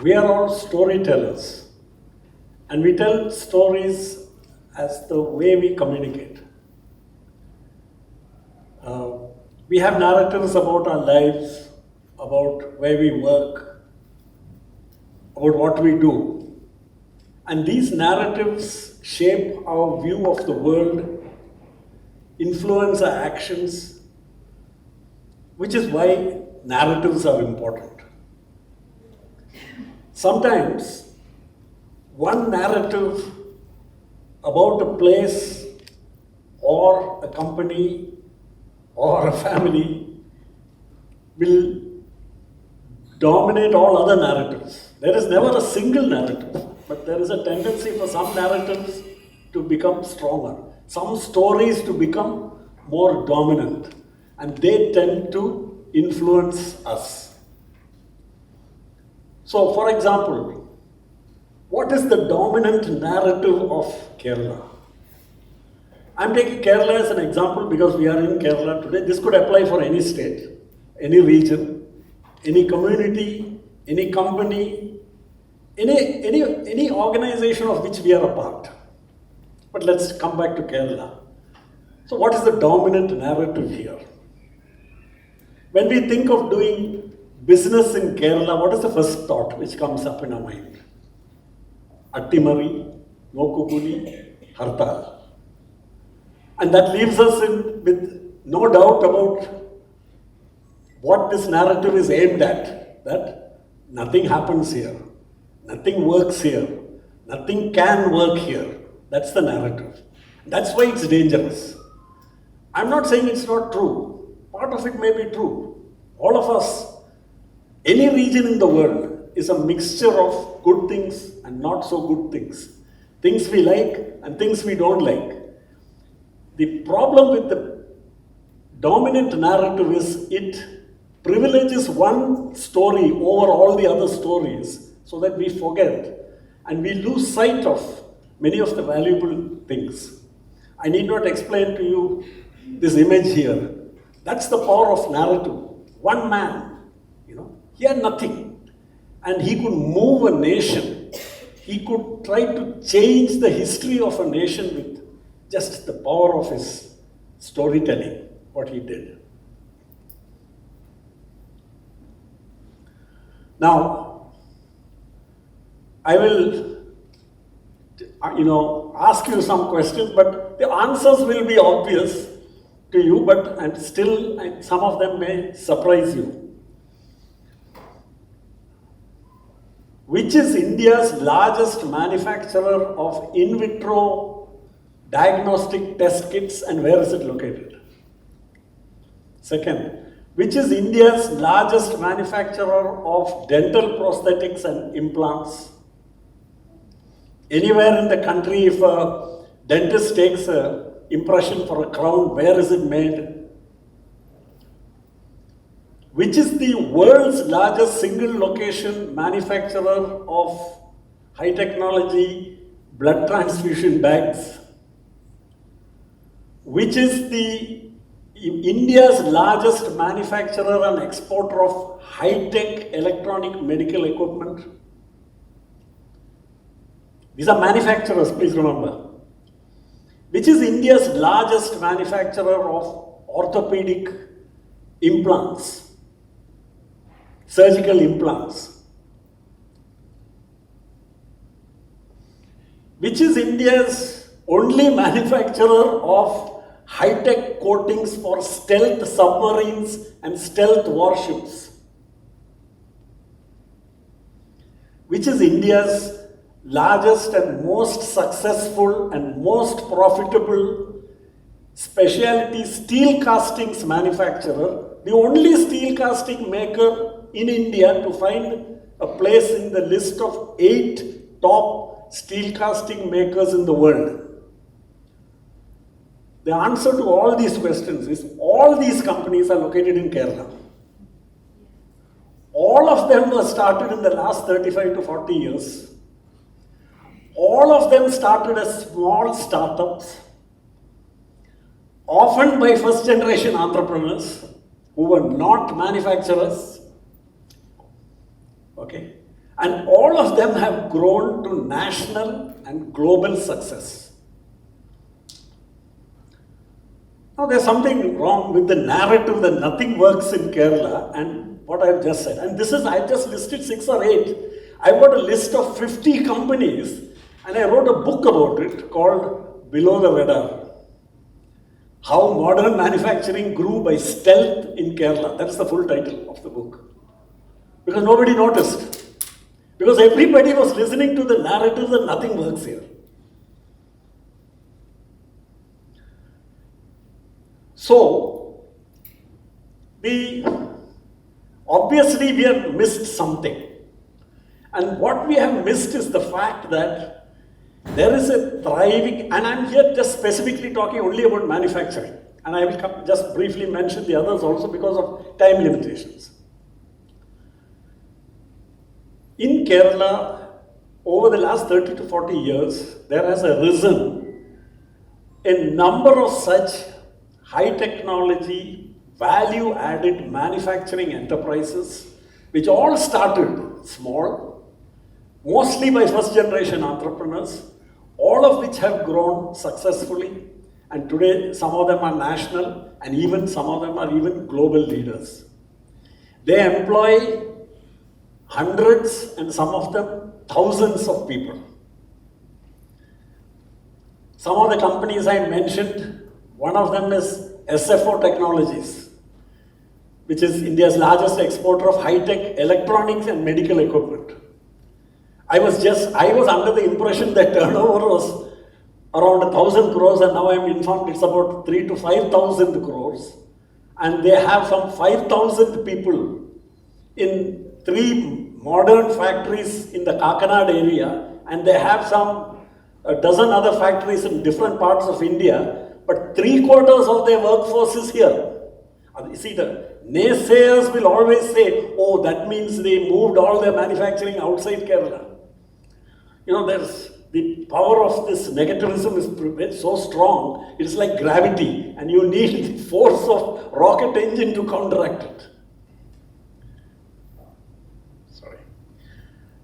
We are all storytellers, and we tell stories as the way we communicate. We have narratives about our lives, about where we work, about what we do. And these narratives shape our view of the world, influence our actions, which is why narratives are important. Sometimes one narrative about a place or a company or a family will dominate all other narratives. There is never a single narrative, but there is a tendency for some narratives to become stronger, some stories to become more dominant, and they tend to influence us. So, for example, what is the dominant narrative of Kerala? I'm taking Kerala as an example because we are in Kerala today. This could apply for any state, any region, any community, any company, any organization of which we are a part. But let's come back to Kerala. So what is the dominant narrative here? When we think of doing business in Kerala, what is the first thought which comes up in our mind? Attimari, Nokukuli, Hartal. And that leaves us with no doubt about what this narrative is aimed at, that nothing happens here, nothing works here, nothing can work here. That's the narrative. That's why it's dangerous. I'm not saying it's not true. Part of it may be true. All of us, any region in the world is a mixture of good things and not so good things. Things we like and things we don't like. The problem with the dominant narrative is it privileges one story over all the other stories so that we forget and we lose sight of many of the valuable things. I need not explain to you this image here. That's the power of narrative. One man, he had nothing and he could move a nation. He could try to change the history of a nation with just the power of his storytelling, what he did. Now, I will, ask you some questions, but the answers will be obvious to you, but some of them may surprise you. Which is India's largest manufacturer of in vitro diagnostic test kits and where is it located? Second, which is India's largest manufacturer of dental prosthetics and implants? Anywhere in the country, if a dentist takes an impression for a crown, where is it made? Which is the world's largest single location manufacturer of high technology blood transfusion bags? Which is India's largest manufacturer and exporter of high-tech electronic medical equipment? These are manufacturers, please remember. Which is India's largest manufacturer of orthopedic implants, surgical implants? Which is India's only manufacturer of high-tech coatings for stealth submarines and stealth warships? Which is India's largest and most successful and most profitable specialty steel castings manufacturer, the only steel casting maker in India to find a place in the list of 8 top steel casting makers in the world? The answer to all these questions is all these companies are located in Kerala. All of them were started in the last 35 to 40 years. All of them started as small startups, often by first generation entrepreneurs who were not manufacturers. Okay? And all of them have grown to national and global success. Now there's something wrong with the narrative that nothing works in Kerala and what I've just said. And this is, I just listed 6 or 8. I've got a list of 50 companies and I wrote a book about it called Below the Radar. How Modern Manufacturing Grew by Stealth in Kerala. That's the full title of the book. Because nobody noticed. Because everybody was listening to the narrative that nothing works here. So, obviously we have missed something. And what we have missed is the fact that there is a thriving, and I'm here just specifically talking only about manufacturing. And I will just briefly mention the others also because of time limitations. In Kerala, over the last 30 to 40 years, there has arisen a number of such high technology, value added manufacturing enterprises, which all started small, mostly by first generation entrepreneurs, all of which have grown successfully. And today, some of them are national and even some of them are even global leaders. They employ hundreds and some of them thousands of people. Some of the companies I mentioned, one of them is SFO Technologies, which is India's largest exporter of high-tech electronics and medical equipment. I was under the impression that turnover was around 1,000 crores and now I'm informed it's about 3,000 to 5,000 crores. And they have some 5,000 people in 3 modern factories in the Kakanad area, and they have a dozen other factories in different parts of India, but 3/4 of their workforce is here. You see, the naysayers will always say, oh, that means they moved all their manufacturing outside Kerala. You know, there's the power of this negativism is so strong, it's like gravity, and you need the force of rocket engine to counteract it.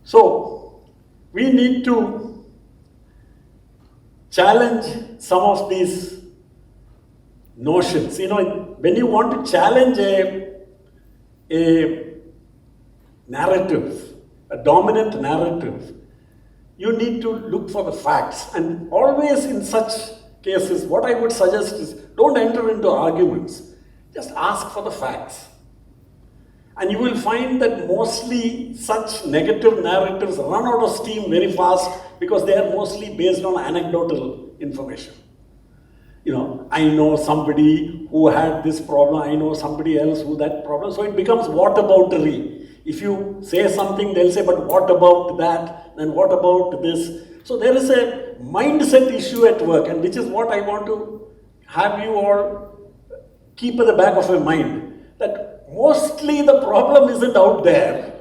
So, we need to challenge some of these notions. You know, when you want to challenge a narrative, a dominant narrative, you need to look for the facts. And always in such cases, what I would suggest is don't enter into arguments. Just ask for the facts. And you will find that mostly such negative narratives run out of steam very fast because they are mostly based on anecdotal information. You know, I know somebody who had this problem, I know somebody else who that problem. So it becomes whataboutery. If you say something, they'll say, but what about that? Then what about this? So there is a mindset issue at work, and which is what I want to have you all keep at the back of your mind. That mostly the problem isn't out there.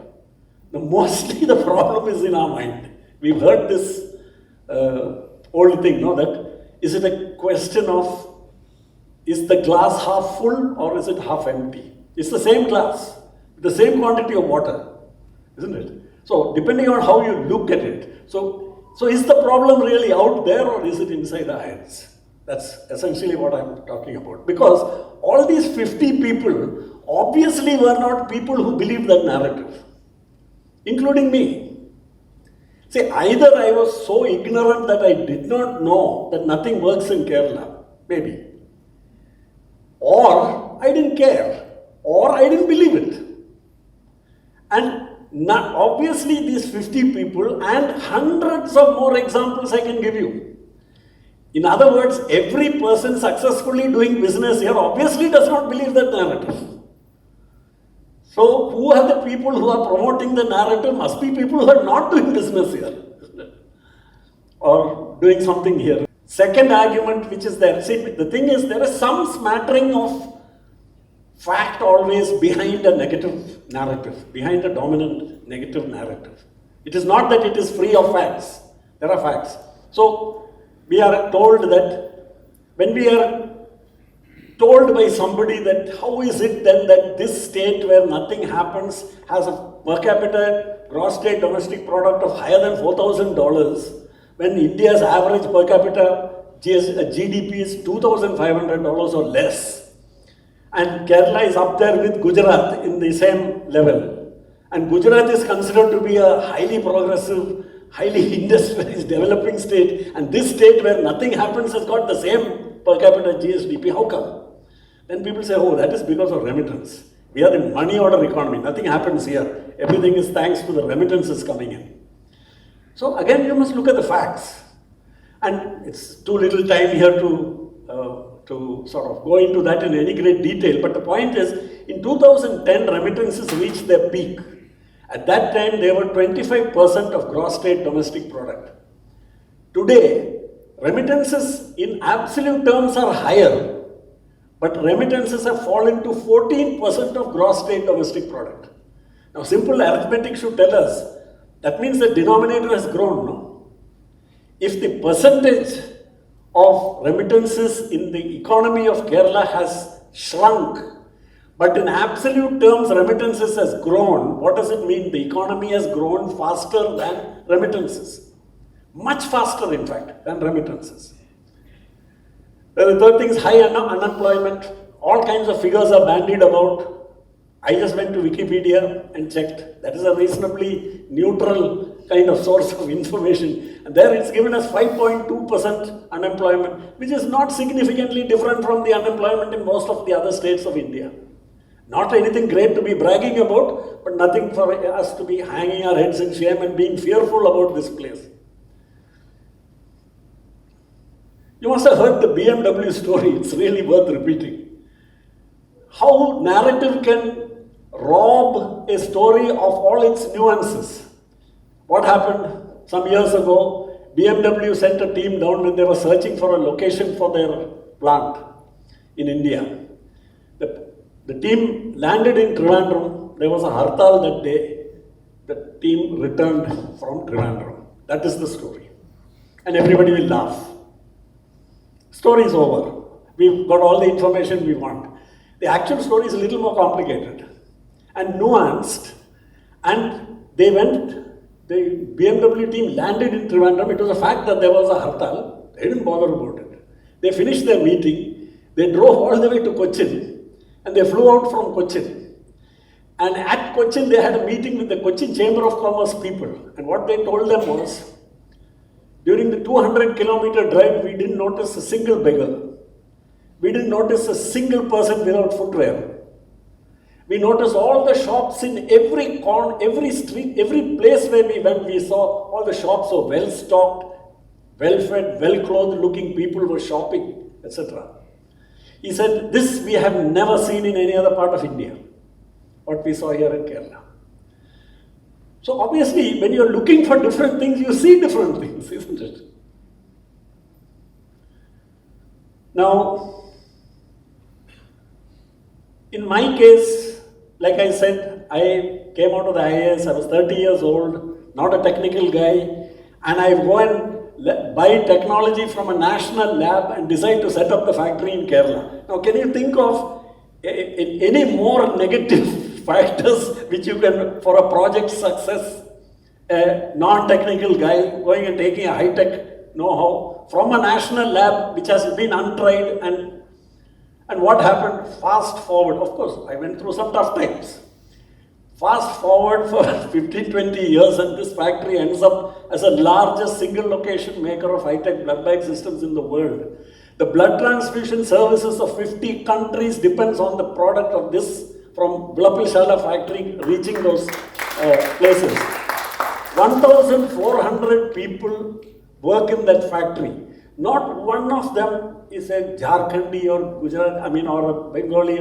Mostly the problem is in our mind. We've heard this old thing, no? That is it a question of is the glass half full or is it half empty? It's the same glass, the same quantity of water, isn't it? So depending on how you look at it. So is the problem really out there or is it inside our heads? That's essentially what I'm talking about. Because all these 50 people obviously were not people who believed that narrative, including me. See, either I was so ignorant that I did not know that nothing works in Kerala, maybe, or I didn't care, or I didn't believe it. And obviously these 50 people and hundreds of more examples I can give you. In other words, every person successfully doing business here obviously does not believe that narrative. So, who are the people who are promoting the narrative? Must be people who are not doing business here or doing something here. Second argument which is there, see, the thing is there is some smattering of fact always behind a negative narrative, behind a dominant negative narrative. It is not that it is free of facts. There are facts. So, we are told that when we are told by somebody that how is it then that this state where nothing happens has a per capita gross state domestic product of higher than $4,000, when India's average per capita GDP is $2,500 or less. And Kerala is up there with Gujarat in the same level. And Gujarat is considered to be a highly progressive, highly industrialized, developing state. And this state where nothing happens has got the same per capita GSDP. How come? Then people say, oh, that is because of remittance. We are in money order economy. Nothing happens here. Everything is thanks to the remittances coming in. So again, you must look at the facts. And it's too little time here to sort of go into that in any great detail. But the point is, in 2010, remittances reached their peak. At that time, they were 25% of gross state domestic product. Today, remittances in absolute terms are higher, but remittances have fallen to 14% of gross state domestic product. Now, simple arithmetic should tell us that means the denominator has grown, no? If the percentage of remittances in the economy of Kerala has shrunk, but in absolute terms remittances has grown, what does it mean? The economy has grown faster than remittances. Much faster, in fact, than remittances. The third thing is high unemployment. All kinds of figures are bandied about. I just went to Wikipedia and checked. That is a reasonably neutral kind of source of information. And there it's given as 5.2% unemployment, which is not significantly different from the unemployment in most of the other states of India. Not anything great to be bragging about, but nothing for us to be hanging our heads in shame and being fearful about this place. You must have heard the BMW story. It's really worth repeating. How narrative can rob a story of all its nuances. What happened some years ago? BMW sent a team down when they were searching for a location for their plant in India. The team landed in Trivandrum. There was a hartal that day. The team returned from Trivandrum. That is the story. And everybody will laugh. Story is over. We've got all the information we want. The actual story is a little more complicated and nuanced. And the BMW team landed in Trivandrum. It was a fact that there was a hartal. They didn't bother about it. They finished their meeting. They drove all the way to Cochin. And they flew out from Cochin. And at Cochin, they had a meeting with the Cochin Chamber of Commerce people. And what they told them was, during the 200-kilometer drive, we didn't notice a single beggar. We didn't notice a single person without footwear. We noticed all the shops in every corner, every street, every place where we went, we saw all the shops were well-stocked, well-fed, well-clothed looking people were shopping, etc. He said, this we have never seen in any other part of India, what we saw here in Kerala. So obviously, when you're looking for different things, you see different things, isn't it? Now, in my case, like I said, I came out of the IAS, I was 30 years old, not a technical guy, and I go and buy technology from a national lab and decide to set up the factory in Kerala. Now, can you think of any more negative factors which you can, for a project success, a non-technical guy going and taking a high-tech know-how from a national lab which has been untried, and what happened? Fast forward, of course, I went through some tough times. Fast forward for 15, 20 years and this factory ends up as the largest single location maker of high-tech blood bag systems in the world. The blood transfusion services of 50 countries depends on the product of this from Balagopal factory reaching those places. 1,400 people work in that factory. Not one of them is a Jharkhandi or Gujarat, or a Bengali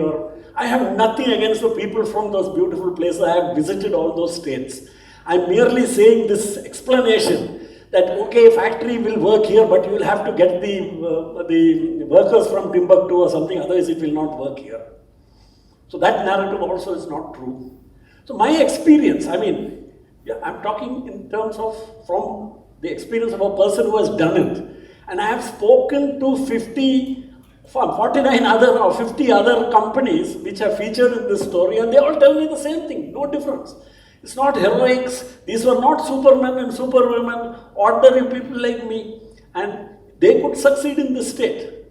I have nothing against the people from those beautiful places. I have visited all those states. I'm merely saying this explanation that, okay, factory will work here, but you will have to get the workers from Timbuktu or something, otherwise it will not work here. So that narrative also is not true. So my experience, I'm talking in terms of from the experience of a person who has done it. And I have spoken to 49 other or 50 other companies which are featured in this story, and they all tell me the same thing, no difference. It's not heroics. These were not supermen and superwomen, ordinary people like me. And they could succeed in this state.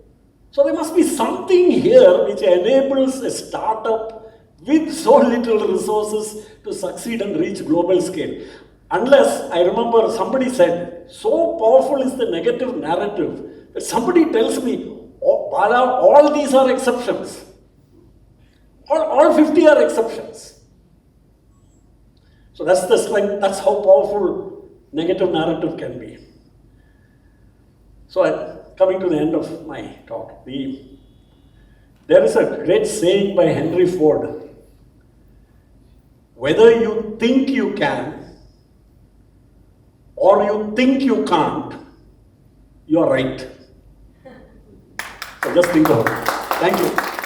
So there must be something here which enables a startup with so little resources to succeed and reach global scale. Unless, I remember somebody said, so powerful is the negative narrative that somebody tells me, oh, Bala, all these are exceptions. All 50 are exceptions. So that's the strength, that's how powerful negative narrative can be. So I'm coming to the end of my talk. There is a great saying by Henry Ford. Whether you think you can or you think you can't, you are right. So just think about it. Thank you.